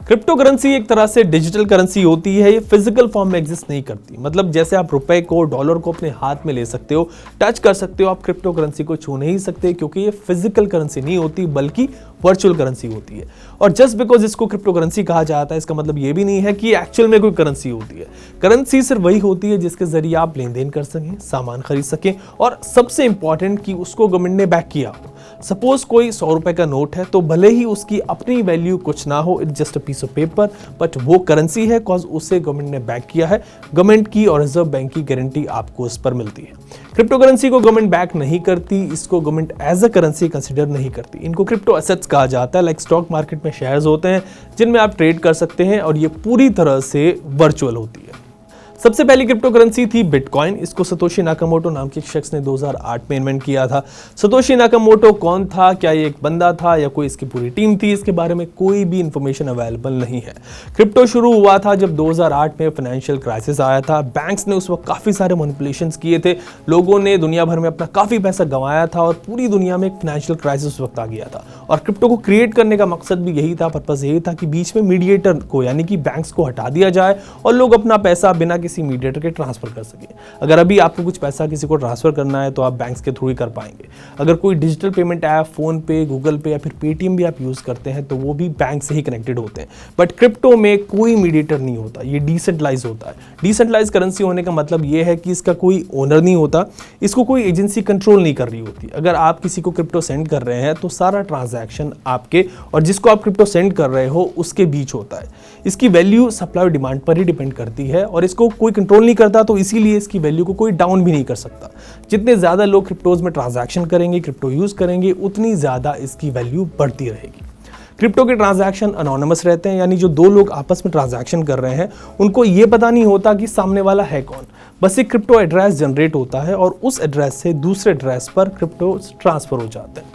Crypto currency एक तरह से डिजिटल करेंसी होती है। ये फिजिकल फॉर्म में एग्जिस्ट नहीं करती। मतलब जैसे आप रुपए को, डॉलर को अपने हाथ में ले सकते हो, टच कर सकते हो, आप क्रिप्टो करेंसी को छू नहीं सकते, क्योंकि ये फिजिकल करेंसी नहीं होती बल्कि वर्चुअल करेंसी होती है। और जस्ट बिकॉज इसको क्रिप्टो करेंसी कहा जाता है, इसका मतलब ये भी नहीं है कि एक्चुअल में कोई करेंसी होती है। करेंसी सिर्फ वही होती है जिसके जरिए आप लेन देन कर सकें, सामान खरीद सकें, और सबसे इंपॉर्टेंट कि उसको गवर्नमेंट ने बैक किया हो। सपोज कोई 100 रुपए का नोट है, तो भले ही उसकी अपनी वैल्यू कुछ ना हो, it's just a piece of paper, but वो करेंसी है कॉज उसे गवर्नमेंट ने बैक किया है। गवर्नमेंट की और रिजर्व बैंक की गारंटी आपको उस पर मिलती है। क्रिप्टो करेंसी को गवर्नमेंट बैक नहीं करती, इसको government as a currency consider नहीं करती। इनको क्रिप्टो एसेट्स कहा जाता है। लाइक स्टॉक मार्केट में शेयर्स होते हैं जिनमें आप ट्रेड कर सकते हैं, और ये पूरी तरह से वर्चुअल होती है। सबसे पहली क्रिप्टो करेंसी थी बिटकॉइन। इसको सतोशी नाकामोटो नाम के एक शख्स ने 2008 में इन्वेंट किया था। सतोशी नाकामोटो कौन था, क्या ये एक बंदा था या कोई इसकी पूरी टीम थी, इसके बारे में कोई भी इंफॉर्मेशन अवेलेबल नहीं है। क्रिप्टो शुरू हुआ था जब 2008 में फाइनेंशियल क्राइसिस आया था। बैंक्स ने उस वक्त काफ़ी सारे मैनिपुलेशंस किए थे, लोगों ने दुनिया भर में अपना काफ़ी पैसा गंवाया था, और पूरी दुनिया में एक फाइनेंशियल क्राइसिस उस वक्त आ गया था। और क्रिप्टो को क्रिएट करने का मकसद भी यही था, पर्पज़ यही था कि बीच में मीडिएटर को यानी कि बैंक्स को हटा दिया जाए और लोग अपना पैसा बिना किसी मीडिएटर के ट्रांसफर कर सके। अगर अभी आपको कुछ पैसा किसी को ट्रांसफर करना है तो आप बैंक्स के थ्रू ही कर पाएंगे। अगर कोई डिजिटल पेमेंट ऐप, फोन पे, गूगल पे या फिर पेटीएम भी आप यूज करते हैं तो वो भी बैंक से ही कनेक्टेड होते हैं। बट क्रिप्टो में कोई मीडिएटर नहीं होता, ये डिसेंट्रलाइज होता है। डिसेंट्रलाइज करेंसी होने का मतलब ये है कि इसका कोई ओनर नहीं होता, इसको कोई एजेंसी कंट्रोल नहीं कर रही होती। अगर आप किसी को क्रिप्टो सेंड कर रहे हैं तो सारा ट्रांजैक्शन आपके और जिसको आप क्रिप्टो सेंड कर रहे हो उसके बीच होता है। इसकी वैल्यू सप्लाई और डिमांड पर ही डिपेंड करती है, और इसको कोई कंट्रोल नहीं करता, तो इसीलिए इसकी वैल्यू को कोई डाउन भी नहीं कर सकता। जितने ज्यादा लोग क्रिप्टोज में ट्रांजैक्शन करेंगे, क्रिप्टो यूज करेंगे, उतनी ज्यादा इसकी वैल्यू बढ़ती रहेगी। क्रिप्टो के ट्रांजैक्शन अनोनिमस रहते हैं, यानी जो दो लोग आपस में ट्रांजैक्शन कर रहे हैं उनको ये पता नहीं होता कि सामने वाला है कौन। बस एक क्रिप्टो एड्रेस जनरेट होता है और उस एड्रेस से दूसरे एड्रेस पर क्रिप्टो ट्रांसफर हो जाते हैं।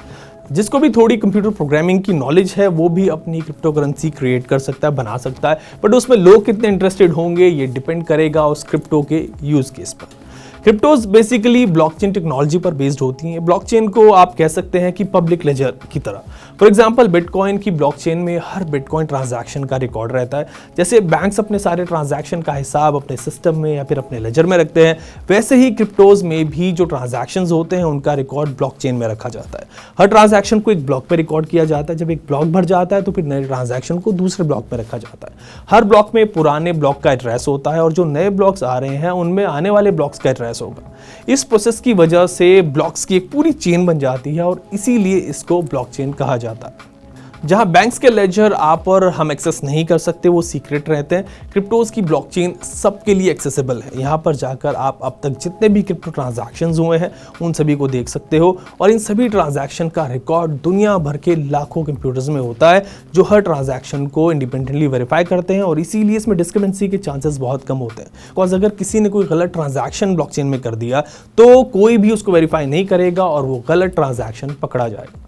जिसको भी थोड़ी कंप्यूटर प्रोग्रामिंग की नॉलेज है वो भी अपनी क्रिप्टो करेंसी क्रिएट कर सकता है, बना सकता है, बट उसमें लोग कितने इंटरेस्टेड होंगे ये डिपेंड करेगा उस क्रिप्टो के यूज केस पर। क्रिप्टोज बेसिकली ब्लॉकचेन टेक्नोलॉजी पर बेस्ड होती हैं। ब्लॉकचेन को आप कह सकते हैं कि पब्लिक लेजर की तरह। फॉर एग्जांपल बिटकॉइन की ब्लॉकचेन में हर बिटकॉइन ट्रांजैक्शन का रिकॉर्ड रहता है। जैसे बैंक्स अपने सारे ट्रांजैक्शन का हिसाब अपने सिस्टम में या फिर अपने लेजर में रखते हैं, वैसे ही क्रिप्टोज में भी जो ट्रांजैक्शंस होते हैं उनका रिकॉर्ड ब्लॉकचेन में रखा जाता है। हर ट्रांजैक्शन को एक ब्लॉक पर रिकॉर्ड किया जाता है। जब एक ब्लॉक भर जाता है तो फिर नए ट्रांजैक्शन को दूसरे ब्लॉक पर रखा जाता है। हर ब्लॉक में पुराने ब्लॉक का एड्रेस होता है और जो नए ब्लॉक्स आ रहे हैं उनमें आने वाले ब्लॉक्स का एड्रेस होगा। इस प्रोसेस की वजह से ब्लॉक्स की एक पूरी चेन बन जाती है और इसीलिए इसको ब्लॉकचेन कहा जाता है। जहां बैंक्स के लेजर आप और हम एक्सेस नहीं कर सकते, वो सीक्रेट रहते हैं, क्रिप्टोज की ब्लॉकचेन सबके लिए एक्सेसिबल है। यहां पर जाकर आप अब तक जितने भी क्रिप्टो ट्रांजैक्शंस हुए हैं उन सभी को देख सकते हो, और इन सभी ट्रांजैक्शन का रिकॉर्ड दुनिया भर के लाखों कंप्यूटर्स में होता है जो हर ट्रांजैक्शन को इंडिपेंडेंटली वेरीफाई करते हैं, और इसीलिए इसमें डिस्क्रिपेंसी के चांसेस बहुत कम होते हैं। बिकॉज अगर किसी ने कोई गलत ट्रांजैक्शन ब्लॉकचेन में कर दिया तो कोई भी उसको वेरीफाई नहीं करेगा और वो गलत ट्रांजैक्शन पकड़ा जाएगा।